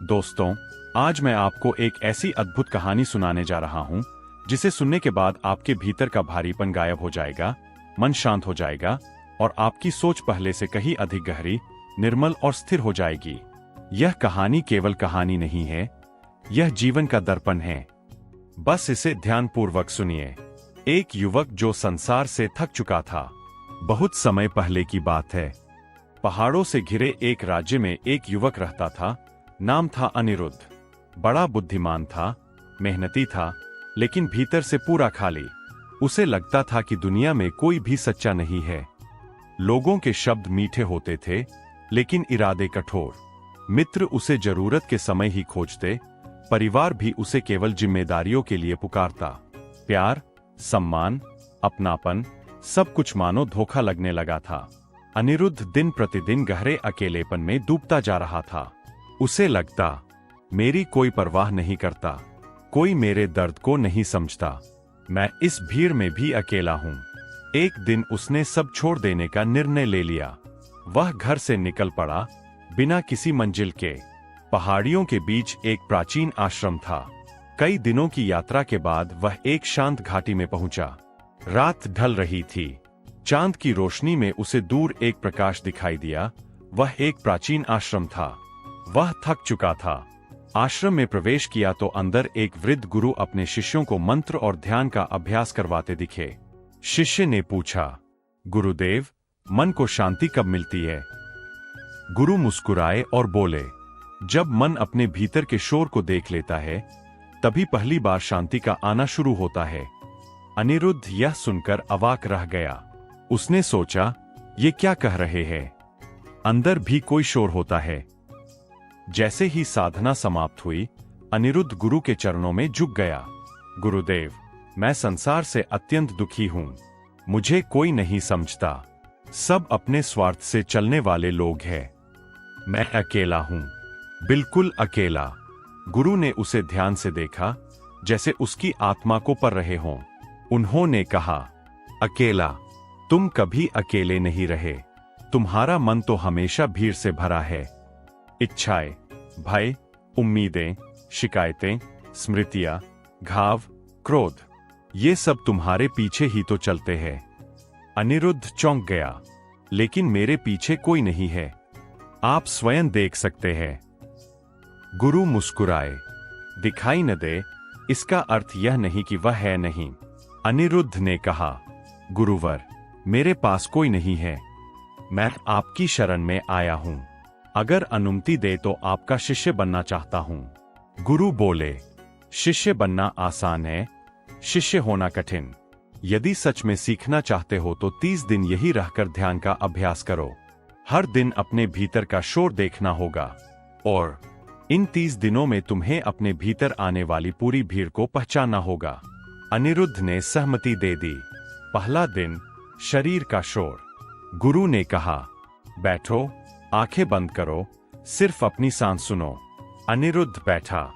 दोस्तों, आज मैं आपको एक ऐसी अद्भुत कहानी सुनाने जा रहा हूं जिसे सुनने के बाद आपके भीतर का भारीपन गायब हो जाएगा, मन शांत हो जाएगा और आपकी सोच पहले से कहीं अधिक गहरी, निर्मल और स्थिर हो जाएगी। यह कहानी केवल कहानी नहीं है, यह जीवन का दर्पण है। बस इसे ध्यानपूर्वक सुनिए। एक युवक जो संसार से थक चुका था। बहुत समय पहले की बात है। पहाड़ों से घिरे एक राज्य में एक युवक रहता था। नाम था अनिरुद्ध। बड़ा बुद्धिमान था, मेहनती था, लेकिन भीतर से पूरा खाली। उसे लगता था कि दुनिया में कोई भी सच्चा नहीं है। लोगों के शब्द मीठे होते थे, लेकिन इरादे कठोर। मित्र उसे जरूरत के समय ही खोजते, परिवार भी उसे केवल जिम्मेदारियों के लिए पुकारता। प्यार, सम्मान, अपनापन, सब कुछ मानो धोखा लगने लगा था। अनिरुद्ध दिन प्रतिदिन गहरे अकेलेपन में डूबता जा रहा था। उसे लगता, मेरी कोई परवाह नहीं करता, कोई मेरे दर्द को नहीं समझता, मैं इस भीड़ में भी अकेला हूं। एक दिन उसने सब छोड़ देने का निर्णय ले लिया। वह घर से निकल पड़ा, बिना किसी मंजिल के। पहाड़ियों के बीच एक प्राचीन आश्रम था। कई दिनों की यात्रा के बाद वह एक शांत घाटी में पहुंचा। रात ढल रही थी। चांद की रोशनी में उसे दूर एक प्रकाश दिखाई दिया। वह एक प्राचीन आश्रम था। वह थक चुका था। आश्रम में प्रवेश किया तो अंदर एक वृद्ध गुरु अपने शिष्यों को मंत्र और ध्यान का अभ्यास करवाते दिखे। शिष्य ने पूछा, गुरुदेव, मन को शांति कब मिलती है? गुरु मुस्कुराए और बोले, जब मन अपने भीतर के शोर को देख लेता है, तभी पहली बार शांति का आना शुरू होता है। अनिरुद्ध यह सुनकर अवाक रह गया। उसने सोचा, ये क्या कह रहे हैं? अंदर भी कोई शोर होता है। जैसे ही साधना समाप्त हुई, अनिरुद्ध गुरु के चरणों में झुक गया। गुरुदेव, मैं संसार से अत्यंत दुखी हूं। मुझे कोई नहीं समझता। सब अपने स्वार्थ से चलने वाले लोग हैं। मैं अकेला हूं, बिल्कुल अकेला। गुरु ने उसे ध्यान से देखा, जैसे उसकी आत्मा को पढ़ रहे हों। उन्होंने कहा, अकेला, तुम कभी अकेले नहीं रहे। तुम्हारा मन तो हमेशा भीड़ से भरा है। इच्छाएं, भय, उम्मीदें, शिकायतें, स्मृतियां, घाव, क्रोध, ये सब तुम्हारे पीछे ही तो चलते हैं। अनिरुद्ध चौंक गया। लेकिन मेरे पीछे कोई नहीं है। आप स्वयं देख सकते हैं। गुरु मुस्कुराए। दिखाई न दे, इसका अर्थ यह नहीं कि वह है नहीं। अनिरुद्ध ने कहा, गुरुवर, मेरे पास कोई नहीं है। मैं आपकी शरण में आया हूं। अगर अनुमति दे तो आपका शिष्य बनना चाहता हूं। गुरु बोले, शिष्य बनना आसान है, शिष्य होना कठिन। यदि सच में सीखना चाहते हो तो 30 दिन यही रहकर ध्यान का अभ्यास करो। हर दिन अपने भीतर का शोर देखना होगा और इन 30 दिनों में तुम्हें अपने भीतर आने वाली पूरी भीड़ को पहचानना होगा। अनिरुद्ध ने सहमति दे दी। पहला दिन, शरीर का शोर। गुरु ने कहा, बैठो, आंखें बंद करो, सिर्फ अपनी सांस सुनो। अनिरुद्ध बैठा।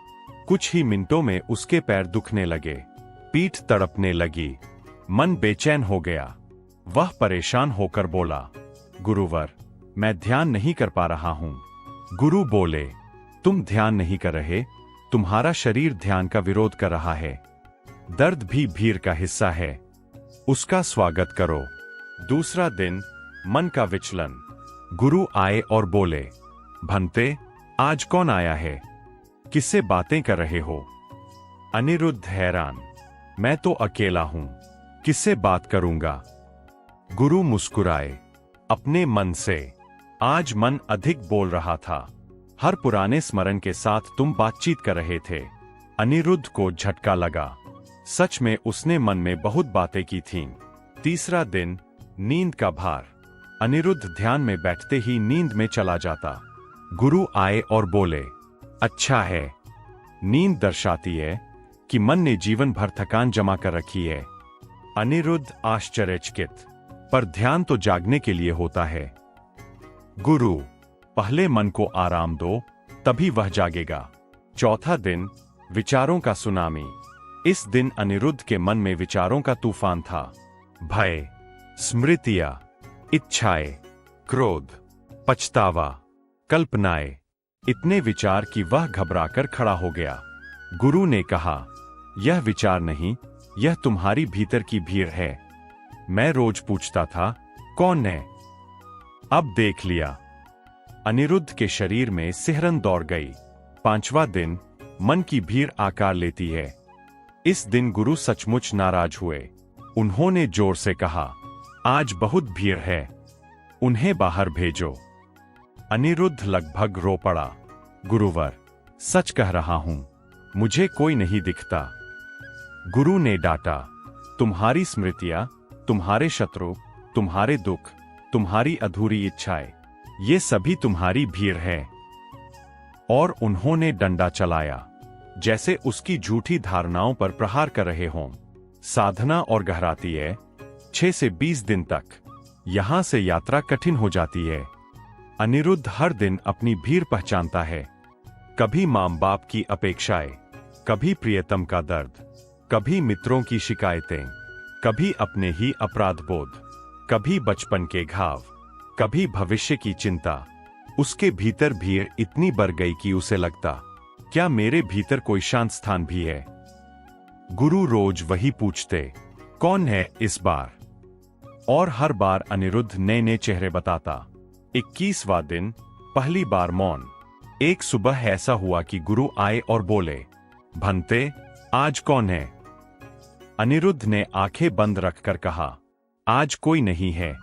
कुछ ही मिनटों में उसके पैर दुखने लगे, पीठ तड़पने लगी, मन बेचैन हो गया। वह परेशान होकर बोला, गुरुवर, मैं ध्यान नहीं कर पा रहा हूं। गुरु बोले, तुम ध्यान नहीं कर रहे, तुम्हारा शरीर ध्यान का विरोध कर रहा है। दर्द भी भीड़ का हिस्सा है, उसका स्वागत करो। दूसरा दिन, मन का विचलन। गुरु आए और बोले, भंते, आज कौन आया है? किससे बातें कर रहे हो? अनिरुद्ध हैरान, मैं तो अकेला हूं, किससे बात करूंगा? गुरु मुस्कुराए, अपने मन से। आज मन अधिक बोल रहा था। हर पुराने स्मरण के साथ तुम बातचीत कर रहे थे। अनिरुद्ध को झटका लगा। सच में उसने मन में बहुत बातें की थीं। तीसरा दिन, नींद का भार। अनिरुद्ध ध्यान में बैठते ही नींद में चला जाता। गुरु आए और बोले, अच्छा है। नींद दर्शाती है कि मन ने जीवन भर थकान जमा कर रखी है। अनिरुद्ध आश्चर्यचकित, पर ध्यान तो जागने के लिए होता है। गुरु, पहले मन को आराम दो, तभी वह जागेगा। चौथा दिन, विचारों का सुनामी। इस दिन अनिरुद्ध के मन में विचारों का तूफान था। भय, स्मृतियां, इच्छाएं, क्रोध, पछतावा, कल्पनाएं। इतने विचार कि वह घबराकर खड़ा हो गया। गुरु ने कहा, यह विचार नहीं, यह तुम्हारी भीतर की भीड़ है। मैं रोज पूछता था, कौन है? अब देख लिया। अनिरुद्ध के शरीर में सिहरन दौड़ गई। 5वां दिन, मन की भीड़ आकार लेती है। इस दिन गुरु सचमुच नाराज हुए। उन्होंने जोर से कहा, आज बहुत भीड़ है, उन्हें बाहर भेजो। अनिरुद्ध लगभग रो पड़ा। गुरुवर, सच कह रहा हूं, मुझे कोई नहीं दिखता। गुरु ने डांटा, तुम्हारी स्मृतियां, तुम्हारे शत्रु, तुम्हारे दुख, तुम्हारी अधूरी इच्छाएं, ये सभी तुम्हारी भीड़ है। और उन्होंने डंडा चलाया, जैसे उसकी झूठी धारणाओं पर प्रहार कर रहे हों। साधना और गहराती है। 6 से 20 दिन तक यहां से यात्रा कठिन हो जाती है। अनिरुद्ध हर दिन अपनी भीड़ पहचानता है। कभी मां बाप की अपेक्षाएं, कभी प्रियतम का दर्द, कभी मित्रों की शिकायतें, कभी अपने ही अपराध बोध, कभी बचपन के घाव, कभी भविष्य की चिंता। उसके भीतर भीड़ इतनी बढ़ गई कि उसे लगता, क्या मेरे भीतर कोई शांत स्थान भी है? गुरु रोज वही पूछते, कौन है इस बार? और हर बार अनिरुद्ध नए नए चेहरे बताता। 21वां दिन, पहली बार मौन। एक सुबह ऐसा हुआ कि गुरु आए और बोले, भंते, आज कौन है? अनिरुद्ध ने आंखें बंद रखकर कहा, आज कोई नहीं है।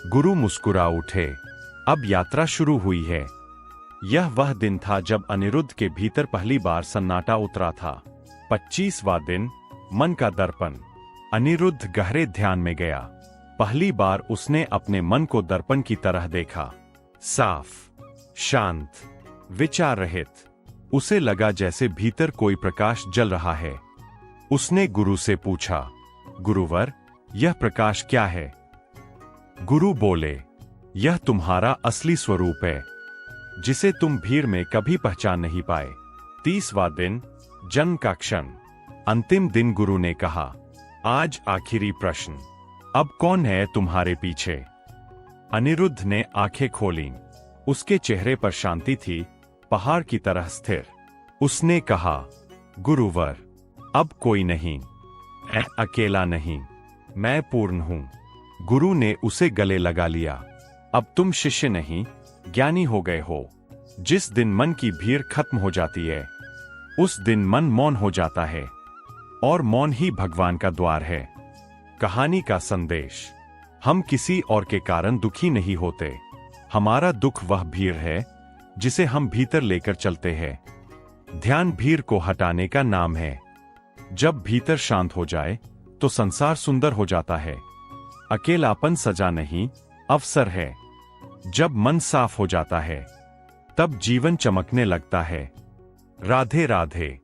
गुरु मुस्कुरा उठे, अब यात्रा शुरू हुई है। यह वह दिन था जब अनिरुद्ध के भीतर पहली बार सन्नाटा उतरा था। 25वां दिन, मन का दर्पण। अनिरुद्ध गहरे ध्यान में गया। पहली बार उसने अपने मन को दर्पण की तरह देखा, साफ, शांत, विचार रहित। उसे लगा जैसे भीतर कोई प्रकाश जल रहा है। उसने गुरु से पूछा, गुरुवर, यह प्रकाश क्या है? गुरु बोले, यह तुम्हारा असली स्वरूप है, जिसे तुम भीड़ में कभी पहचान नहीं पाए। 30वां दिन, जन्म का क्षण। अंतिम दिन गुरु ने कहा, आज आखिरी प्रश्न, अब कौन है तुम्हारे पीछे? अनिरुद्ध ने आंखें खोलीं। उसके चेहरे पर शांति थी, पहाड़ की तरह स्थिर। उसने कहा, गुरुवर, अब कोई नहीं, मैं अकेला नहीं, मैं पूर्ण हूं। गुरु ने उसे गले लगा लिया। अब तुम शिष्य नहीं, ज्ञानी हो गए हो। जिस दिन मन की भीड़ खत्म हो जाती है, उस दिन मन मौन हो जाता है, और मौन ही भगवान का द्वार है। कहानी का संदेश, हम किसी और के कारण दुखी नहीं होते। हमारा दुख वह भीड़ है जिसे हम भीतर लेकर चलते हैं। ध्यान भीड़ को हटाने का नाम है। जब भीतर शांत हो जाए तो संसार सुंदर हो जाता है। अकेलापन सजा नहीं, अवसर है। जब मन साफ हो जाता है, तब जीवन चमकने लगता है। राधे राधे।